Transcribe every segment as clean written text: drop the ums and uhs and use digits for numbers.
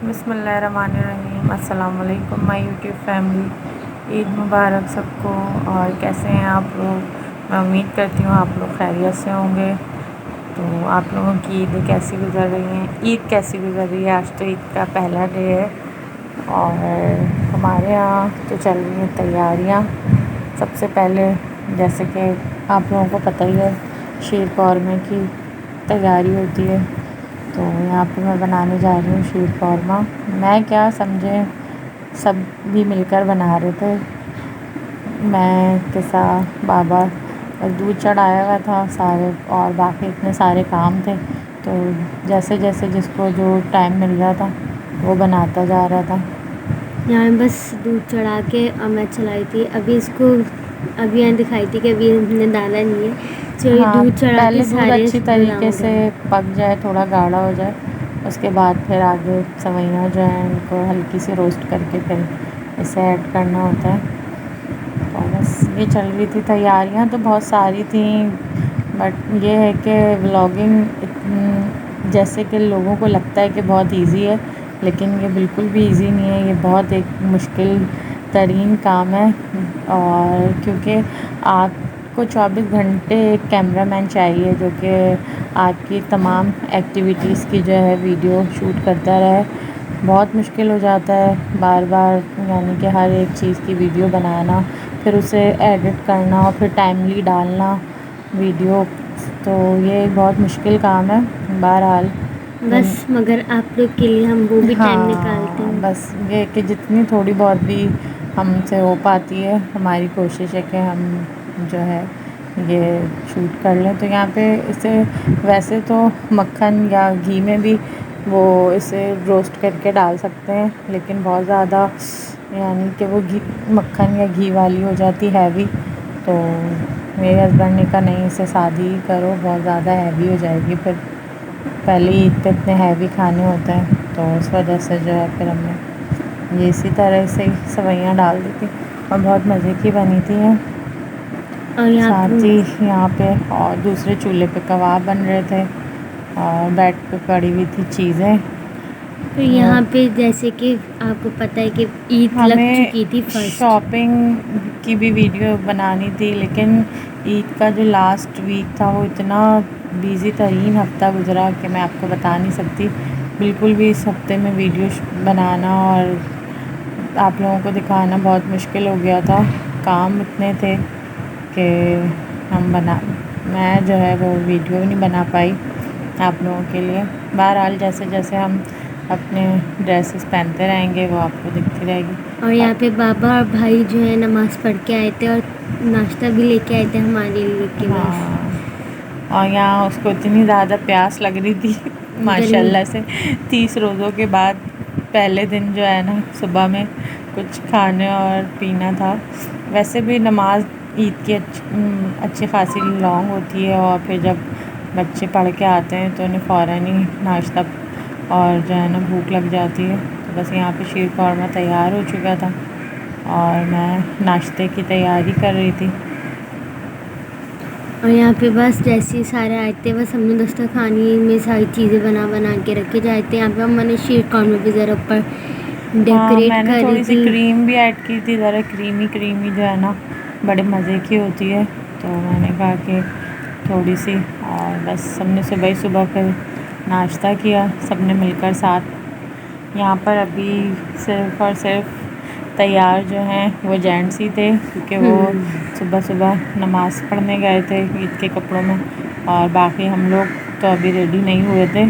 बिस्मिल्लाहिर्रहमानिर्रहीम। अस्सलाम वालेकुम माय यूट्यूब फैमिली। ईद मुबारक सबको। और कैसे हैं आप लोग? मैं उम्मीद करती हूँ आप लोग खैरियत से होंगे। तो आप लोगों की ईद कैसी गुजर रही हैं? ईद कैसी गुजर रही है? आज तो ईद का पहला डे है और हमारे यहाँ तो चल रही हैं तैयारियाँ। सबसे पहले जैसे कि आप लोगों को पता ही है शीर कौरमे की तैयारी होती है। तो यहाँ पे मैं बनाने जा रही हूँ शीर कौरमा। मैं क्या समझे, सब भी मिलकर बना रहे थे। मैं किसा बाबा और दूध चढ़ाया हुआ था सारे, और बाकी इतने सारे काम थे। तो जैसे जैसे जिसको जो टाइम मिल रहा था वो बनाता जा रहा था। यहाँ बस दूध चढ़ा के मैं चलाई थी। अभी इसको अभी यहाँ दिखाई थी कि अभी हमने डाला नहीं है। चलिए हाँ, दूध चढ़ा के पहले दूध सारे अच्छी बादाम तरीके से वगैरह। पक जाए, थोड़ा गाढ़ा हो जाए, उसके बाद फिर आगे सेवइयाँ जो हैं उनको हल्की सी रोस्ट करके फिर इसे ऐड करना होता है। तो बस ये चल रही थी तैयारियाँ, तो बहुत सारी थी। बट ये है कि व्लॉगिंग जैसे कि लोगों को लगता है कि बहुत इजी है, लेकिन ये बिल्कुल भी इजी नहीं है। ये बहुत एक मुश्किल तरीन काम है। और क्योंकि आपको 24 घंटे एक कैमरामैन चाहिए जो कि आपकी तमाम एक्टिविटीज़ की जो है वीडियो शूट करता रहे। बहुत मुश्किल हो जाता है बार बार, यानी कि हर एक चीज़ की वीडियो बनाना, फिर उसे एडिट करना और फिर टाइमली डालना वीडियो। तो ये एक बहुत मुश्किल काम है। बहरहाल बस मगर आप लोग के लिए हम वो भी टाइम निकालते हाँ, हैं। बस ये कि जितनी थोड़ी बहुत भी हमसे हो पाती है, हमारी कोशिश है कि हम जो है ये शूट कर लें। तो यहाँ पे इसे वैसे तो मक्खन या घी में भी वो इसे रोस्ट करके डाल सकते हैं, लेकिन बहुत ज़्यादा यानी कि वो घी मक्खन या घी वाली हो जाती हैवी। तो मेरे हस्बैंड ने कहा नहीं, इसे सादी ही करो, बहुत ज़्यादा हैवी हो जाएगी। फिर पहले ईद पे इतने हैवी खाने होते हैं, तो उस वजह से जो है फिर हमने ये इसी तरह से ही सेवइयाँ डाल दी थी और बहुत मज़े की बनी थी। और यहाँ साथ पे ही यहाँ पे और दूसरे चूल्हे पे कबाब बन रहे थे और बेड पे पड़ी हुई थी चीज़ें। तो वो यहाँ पे जैसे कि आपको पता है कि ईद लग हमें चुकी थी फर्स्ट। शॉपिंग की भी वीडियो बनानी थी, लेकिन ईद का जो लास्ट वीक था वो इतना बिज़ी तरीन हफ़्ता गुज़रा कि मैं आपको बता नहीं सकती। बिल्कुल भी इस हफ़्ते में वीडियो बनाना और आप लोगों को दिखाना बहुत मुश्किल हो गया था। काम इतने थे कि मैं जो है वो वीडियो नहीं बना पाई आप लोगों के लिए। बहरहाल जैसे जैसे हम अपने ड्रेसेस पहनते रहेंगे वो आपको दिखती रहेगी। और यहाँ पे बाबा और भाई जो है नमाज़ पढ़ के आए थे और नाश्ता भी लेके आए थे हमारे लिए कि बस हाँ, और यहाँ उसको इतनी ज़्यादा प्यास लग रही थी गर्मी। माशाल्लाह से। 30 रोज़ों के बाद पहले दिन जो है ना, सुबह में कुछ खाने और पीना था। वैसे भी नमाज ईद की अच्छी खासी लॉन्ग होती है, और फिर जब बच्चे पढ़ के आते हैं तो उन्हें फ़ौरन ही नाश्ता और जो है ना भूख लग जाती है। तो बस यहाँ पे शीर कौरमा तैयार हो चुका था और मैं नाश्ते की तैयारी कर रही थी। और यहाँ पे बस जैसे ही सारे आए थे बस हमने दस्तरखानी में सारी चीज़ें बना बना के रखे जाते हैं। यहाँ पे मैंने शीर कौरमा भी ज़रा ऊपर हाँ, डेकोरेट मैंने करी थोड़ी सी थी। क्रीम भी ऐड की थी, ज़रा क्रीमी क्रीमी जो है ना बड़े मज़े की होती है। तो मैंने कहा कि थोड़ी सी, और बस सबने सुबह ही सुबह फिर नाश्ता किया सबने मिलकर साथ। यहाँ पर अभी सिर्फ़ और सिर्फ तैयार जो हैं वो जेंट्स ही थे, क्योंकि वो सुबह सुबह नमाज़ पढ़ने गए थे ईद के कपड़ों में, और बाकी हम लोग तो अभी रेडी नहीं हुए थे।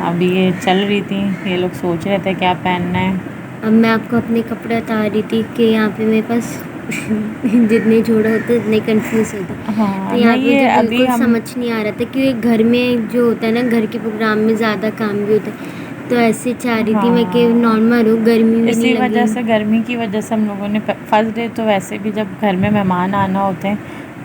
अभी ये चल रही थी, ये लोग सोच रहे थे क्या पहनना है। अब मैं आपको अपने कपड़े बता रही थी कि यहाँ पे मेरे पास जितने जोड़े होते उतने कंफ्यूज होते। तो हाँ, यहाँ नहीं पे ये मुझे अभी बिल्कुल हम समझ नहीं आ रहा था कि घर में जो होता है ना, घर के प्रोग्राम में ज़्यादा काम भी होता है। तो ऐसे चाह रही थी मैं कि हाँ, नॉर्मल हो, गर्मी भी नहीं इसी लगे। वजह से गर्मी की वजह से हम लोगों ने फर्स्ट डे तो वैसे भी जब घर में मेहमान आना होते हैं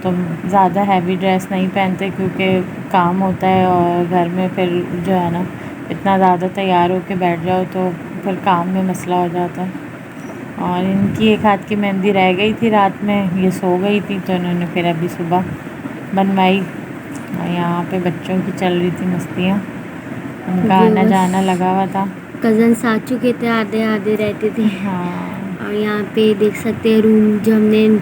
तो ज़्यादा हैवी ड्रेस नहीं पहनते, क्योंकि काम होता है और घर में फिर जो है ना इतना ज़्यादा तैयार होके बैठ जाओ तो फिर काम में मसला हो जाता है। और इनकी एक हाथ की मेहंदी रह गई थी रात में, ये सो गई थी, तो इन्होंने फिर अभी सुबह बनवाई। और यहाँ पे बच्चों की चल रही थी मस्तियाँ, उनका जो आना बस जाना लगा हुआ था। कज़न्स आ चुके थे, आधे आधे रहते थे। हाँ। और यहाँ पे देख सकते हैं रूम जो हमने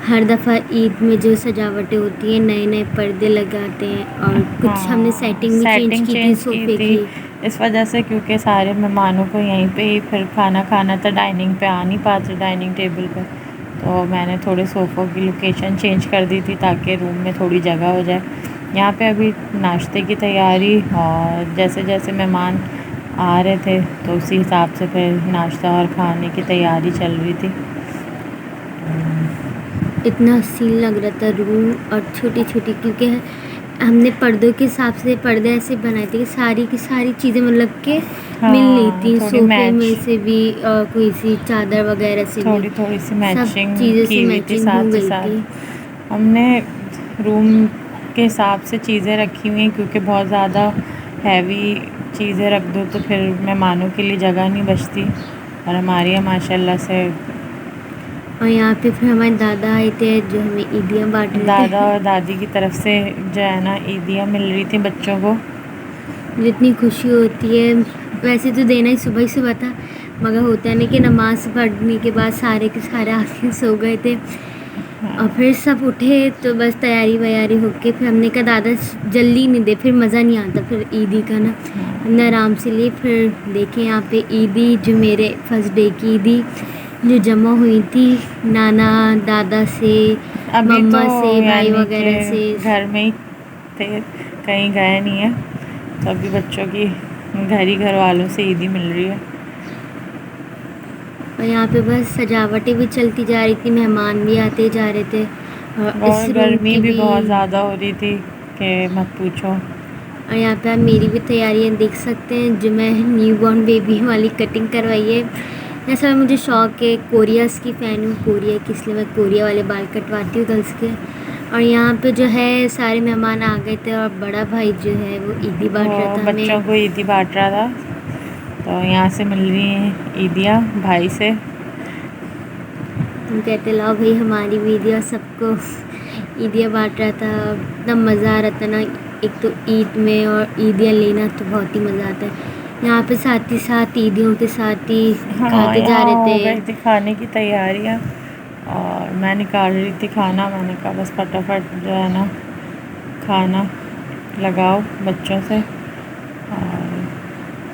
हर दफ़ा ईद में जो सजावटें होती हैं, नए नए पर्दे लगाते हैं। और कुछ हमने सेटिंग भी चेंज की थी सोफ़े की। इस वजह से, क्योंकि सारे मेहमानों को यहीं पे ही फिर खाना खाना था, डाइनिंग पे आ नहीं पाते डाइनिंग टेबल पे, तो मैंने थोड़े सोफ़ों की लोकेशन चेंज कर दी थी ताकि रूम में थोड़ी जगह हो जाए। यहाँ पे अभी नाश्ते की तैयारी, और जैसे जैसे मेहमान आ रहे थे तो उसी हिसाब से फिर नाश्ता और खाने की तैयारी चल रही थी। इतना हसीन लग रहा था रूम, और छोटी छोटी, क्योंकि हमने पर्दों के हिसाब से पर्दे ऐसे बनाए थे कि सारी की सारी चीज़ें मतलब के मिल रही थी। सोफे में से भी कोई सी चादर वगैरह से भी थोड़ी सी सब मैचिंग चीज़ें से की हुई थी मैचिंग हो साथ ही गई साथ। थी। हमने रूम के हिसाब से चीज़ें रखी हुई हैं, क्योंकि बहुत ज़्यादा हैवी चीज़ें रख दो तो फिर मेहमानों के लिए जगह नहीं बचती। और हमारी यहाँ माशाल्लाह से और यहाँ पे फिर हमारे दादा आए थे जो हमें ईदियाँ बांट रहे दादा थे। और दादी की तरफ से जो है ना ईदियाँ मिल रही थी बच्चों को। जितनी खुशी होती है, वैसे तो देना ही सुबह था, मगर होता है ना कि नमाज़ पढ़ने के बाद सारे के सारे आके सो गए थे। और फिर सब उठे तो बस तैयारी वैयारी होके फिर हमने कहा दादा जल्दी नहीं दे, फिर मज़ा नहीं आता फिर ईदी का ना। हमने आराम से लिए। फिर देखें यहाँ पे ईदी, जो मेरे फर्स्ट डे की ईदी जो जमा हुई थी नाना दादा से, अभी मम्मा तो से, भाई यानी वगैरह से। कि घर में ही थे, कहीं गए नहीं है, तो अभी बच्चों की घर वालों से ईदी मिल रही है। और यहाँ पे बस सजावटें भी चलती जा रही थी, मेहमान भी आते जा रहे थे। और इस और रूम गर्मी की भी भी। बहुत ज़्यादा हो रही थी कि मत पूछो। और यहाँ पे आप मेरी भी तैयारियाँ देख सकते हैं, जो मैं न्यू बॉर्न बेबी वाली कटिंग करवाई है। ऐसा मुझे शौक़ है, कोरियाज़ की फ़ैन हूँ, कोरिया की, इसलिए मैं कोरिया वाले बाल कटवाती हूँ गर्ल्स के। और यहाँ पे जो है सारे मेहमान आ गए थे, और बड़ा भाई जो है वो ईदी बांट रहा था बच्चों हमें। को ईदी बांट रहा था, तो यहाँ से मिल रही हैं ईदियाँ भाई से। हम कहते लाओ भाई हमारी भी ईदियाँ, सबको ईदियाँ बांट रहा था। इतना मज़ा आ रहा था ना, एक तो ईद में और ईदियाँ लेना तो बहुत ही मज़ा आता है। यहाँ पे साथ ही साथ ईदियों के साथ ही खाते जा यहाँ रहे हो गई थे। थी खाने की तैयारियाँ, और मैं निकाल रही थी खाना। मैंने कहा बस फटाफट जो है ना खाना लगाओ बच्चों से। और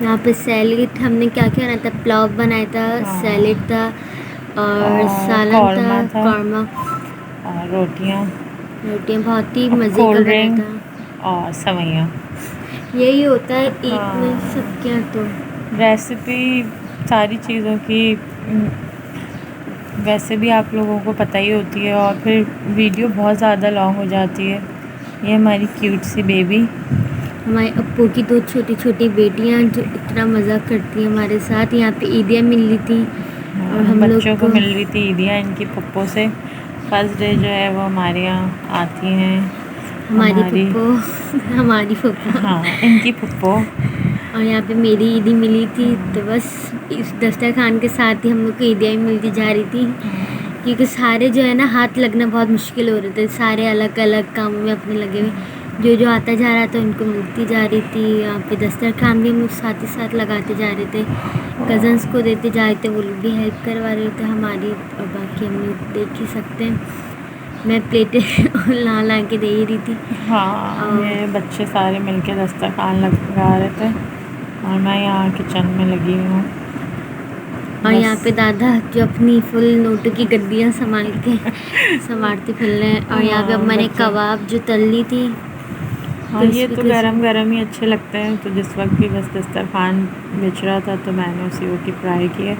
यहाँ पे सैलेड हमने क्या क्या बनाया था, पुलाव बनाया था, सैलेड था, और सालन था, कौरमा, और रोटियाँ, रोटियाँ, बहुत ही मज़े का कोल्ड बना ड्रिंक था। और सेवइयाँ। यही होता है ईद में सब क्या। तो रेसिपी सारी चीज़ों की वैसे भी आप लोगों को पता ही होती है, और फिर वीडियो बहुत ज़्यादा लॉन्ग हो जाती है। ये हमारी क्यूट सी बेबी, हमारे अप्पू की दो छोटी छोटी बेटियां जो इतना मज़ा करती हैं हमारे साथ। यहाँ पे ईदियाँ मिल रही थी, और हम लोग बच्चों को मिल रही थी ईदियाँ इनकी पप्पो से। फर्स्ट डे जो है वो हमारे यहाँ आती हैं हमारी पप्पो हमारी पप्पो हाँ, इनकी पप्पो। और यहाँ पे मेरी ईदी मिली थी, तो बस इस दस्तरखान के साथ ही हम लोग को ईदियाँ मिलती जा रही थी, क्योंकि सारे जो है ना हाथ लगना बहुत मुश्किल हो रहे थे, सारे अलग अलग कामों में अपने लगे हुए। जो आता जा रहा था उनको मिलती जा रही थी। यहाँ पे दस्तरखान भी हम लोग साथ ही साथ लगाते जा रहे थे, कज़न्स को देते जा रहे थे, वो लोग भी हेल्प करवा रहे थे हमारी। और बाकी हम लोग देख ही सकते हैं, मैं प्लेटें ला ला के दे ही रही थी। हाँ, ये बच्चे सारे मिलके दस्तरखान लगा रहे थे, और मैं यहाँ किचन में लगी हुई हूँ। और यहाँ पे दादा जो अपनी फुल नोटों की गड्डियाँ संभाल के संवारते फिर रहे हैं। और यहाँ पे अम्मा ने कबाब जो तल ली थी। हाँ, ये तो गरम गरम ही अच्छे लगते हैं। तो जिस वक्त भी बस दस्तरखान बिछ रहा था तो मैंने उसी की फ्राई किए।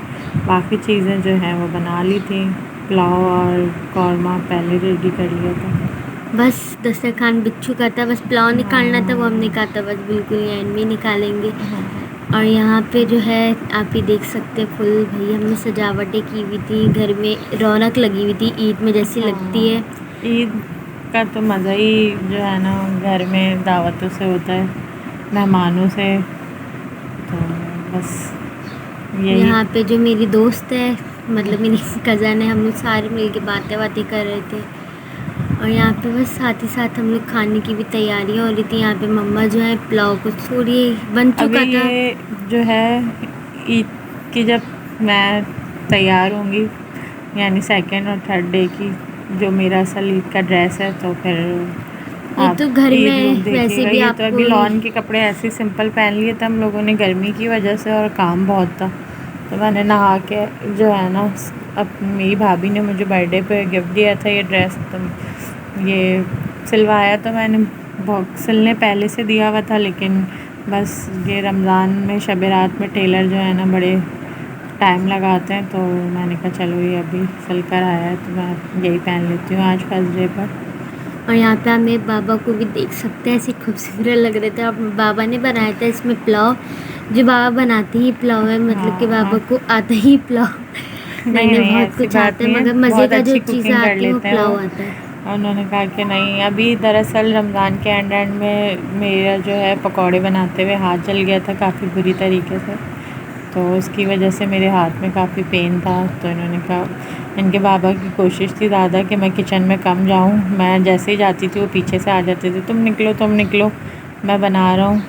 बाकी चीज़ें जो हैं वो बना ली थी, पुलाव और कौरमा पहले रेडी कर लिया था। बस दस्तरखान बिछ चुका था, बस पुलाव निकालना था, वो हमने कहा था बस बिल्कुल एंड में निकालेंगे। और यहाँ पे जो है आप ही देख सकते हैं, फुल भाई हमने सजावटें की हुई थी, घर में रौनक लगी हुई थी ईद में जैसी लगती है। ईद का तो मज़ा ही जो है ना घर में दावतों से होता है, मेहमानों से। तो बस यही। यहाँ पे जो मेरी दोस्त है, मतलब मेरी कज़न है, हम लोग सारे मिल के बातें कर रहे थे। और यहाँ पे बस साथ ही साथ हम लोग खाने की भी तैयारियाँ हो रही थी। यहाँ पे मम्मा जो है पुलाव को छोड़िए बन चुका था। ये जो है ईद की जब मैं तैयार होंगी, यानी सेकंड और थर्ड डे की, जो मेरा असल ईद का ड्रेस है, तो फिर ये आप तो घर ईद में लुक वैसे देखिएगा। भी ये तो आपको अभी लॉन के कपड़े ऐसे सिंपल पहन लिए थे हम लोगों ने गर्मी की वजह से, और काम बहुत था, तो मैंने नहा के जो है ना, अब मेरी भाभी ने मुझे बर्थडे पे गिफ्ट दिया था ये ड्रेस, तो ये सिलवाया तो मैंने बहुत सिलने पहले से दिया हुआ था, लेकिन बस ये रमज़ान में शब रात में टेलर जो है ना बड़े टाइम लगाते हैं, तो मैंने कहा चलो ये अभी सिल कर आया है तो मैं यही पहन लेती हूँ आज फर्स्ट डे पर। और यहाँ पे आप मेरे बाबा को भी देख सकते हैं, ऐसे खूबसूरत लग रहे थे। और बाबा ने बनाया था इसमें पुलाव, जो बाबा बनाते ही पुलाव है, मतलब कि बाबा को आता ही पुलाव नहीं नहीं बहुत ऐसी कुछ बात आता है, नहीं है, मगर मज़े बहुत का जो अच्छी चीज़ें कुकिंग कर आती हैं वो लेते हैं वो। पुलाव आता है। और उन्होंने कहा कि नहीं, अभी दरअसल रमज़ान के एंड में मेरा जो है पकौड़े बनाते हुए हाथ जल गया था काफ़ी बुरी तरीके से, तो उसकी वजह से मेरे हाथ में काफ़ी पेन था। तो इन्होंने कहा, इनके बाबा की कोशिश थी ज़्यादा कि मैं किचन में कम जाऊँ, मैं जैसे ही जाती थी वो पीछे से आ जाते थे, तुम निकलो मैं बना रहा हूँ।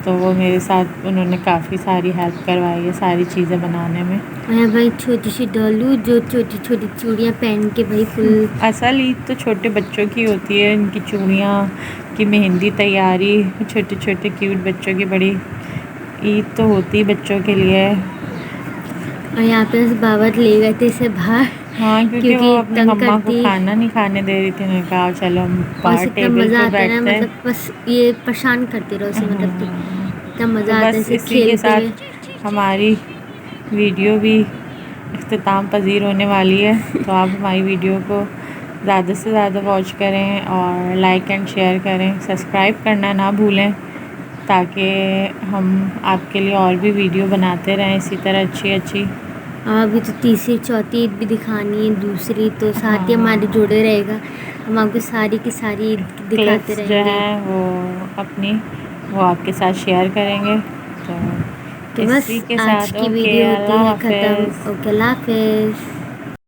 तो वो मेरे साथ उन्होंने काफ़ी सारी हेल्प करवाई है सारी चीज़ें बनाने में। मैं भाई छोटी सी डॉलू जो छोटी छोटी चूड़ियाँ पहन के भाई फुल। असल ईद तो छोटे बच्चों की होती है, इनकी चूड़ियाँ की मेहंदी तैयारी, छोटे छोटे क्यूट बच्चों की बड़ी ईद तो होती बच्चों के लिए। और यहाँ पे बस बाबा ले गए थे इसे बाहर, हाँ, क्योंकि वो क्योंकि अपनी तंग मम्मा को करती। खाना नहीं खाने दे रही थी, उन्होंने कहा चलो हम और बाहर इसे इतना टेबल मज़ा पे आता है ना, बैठते हैं। मतलब बस ये परेशान करते रहो इसे, मतलब कि इतना तो मज़ा आता है बस इसे इसी के खेलते हुए। साथ हमारी वीडियो भी इख्तिताम पजीर होने वाली है, तो आप हमारी वीडियो को ज़्यादा से ज़्यादा वॉच करें और लाइक एंड शेयर करें, सब्सक्राइब करना ना भूलें, ताकि हम आपके लिए और भी वीडियो बनाते रहें इसी तरह अच्छी। अभी तो तीसरी चौथी ईद भी दिखानी है, दूसरी तो साथ ही हमारे हाँ, जुड़े रहेगा, हम आपको सारी की सारी ईद दिखाते क्लिप्स जो रहेंगे। हैं वो आपके साथ शेयर करेंगे। तो तो बस इसी के आज साथ की ओके, वीडियो होती अल्लाह है हाफिज़। ख़त्म। ओके, अल्लाह हाफिज़।